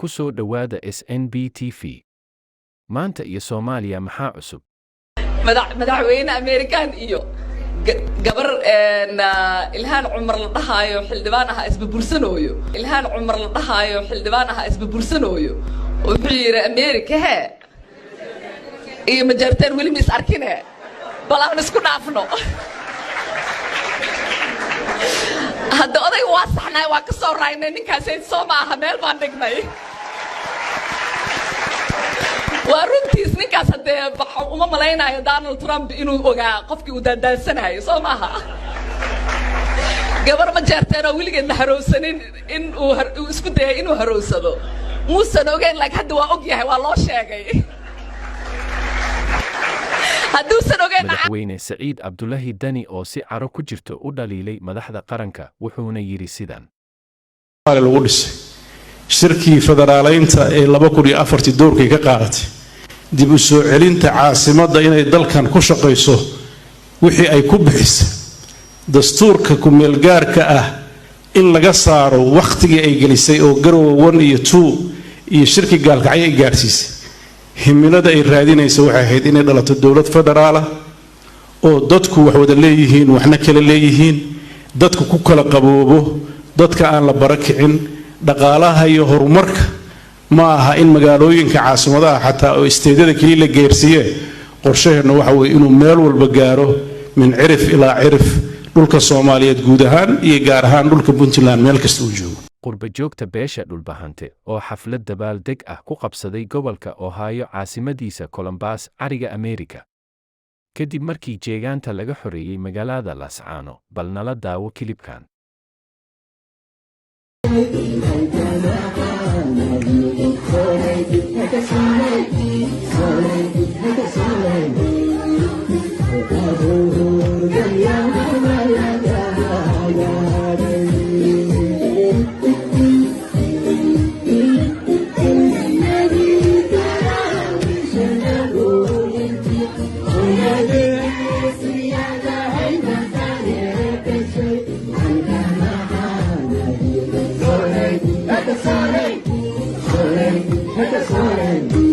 ku soo dhowaada SNB TV. Maanta iyo Soomaaliya maxaa cusub? madaxweyne Amerikaan iyo gabar Ilhaan Cumar la dhahayo xildhibaan ah isbabulsanooyo Ilhaan Cumar la dhahayo xildhibaan ah isbabulsanooyo wuxuu yiri Amerika iyo majarteen weli mis arkine balaan isku dhaafno hadda oday waa saxnay waa ka soo raynay ninkaas ay soo maaha meel baan dhignay waruntiis ninkaas hadee uma malaynayo Donald Trump inuu ogaa qofkii uu daadaansanayo soo maaha gabar ma jeerteen oo wiligeed la harowsanin in uu isku dayay inuu harowsado muusan ogeyn like hadda waa og yahay waa loo sheegay madaxweyne Saciid Cabdullaahi Dani oo si caro ku jirto u dhaliilay madaxda qaranka wuxuuna yiri sidan lagu dhisay shirkii federaaleynta ee 2004 doorkay ka qaadatay dib u soo celinta caasimadda inay dalkan ku shaqeyso wixii ay ku bixisay dastuurka ku meel gaarka ah in laga saaro waqtigii ay gelisay oo Garowe 1 iyo 2 iyo shirki gaalkacay ay gaarsiisay himilada ay raadinayso waxay ahayd inay dhalato dawlad federaal ah oo dadku wax wada leeyihiin waxna kala leeyihiin dadku ku kala qaboobo dadka aan la barakicin dhaqaalaha iyo horumarka ma aha in magaalooyinka caasimadaha xataa oo isteedada kaliya la geersiye qorshaheena waxa weeye inuu meel walba gaaro min cirif ilaa cirif dhulka Soomaaliyeed guud ahaan iyo gaar ahaan dhulka Puntland meel kasta uu joogo qurba joogta beesha dhulbahante oo xaflad dabaaldeg ah ku qabsaday gobolka Ohio caasimadiisa Columbus ariga Amerika kadib markii jeegaanta laga xoreeyay magaalada Lascaano bal nala daawo kilibkan Let the sun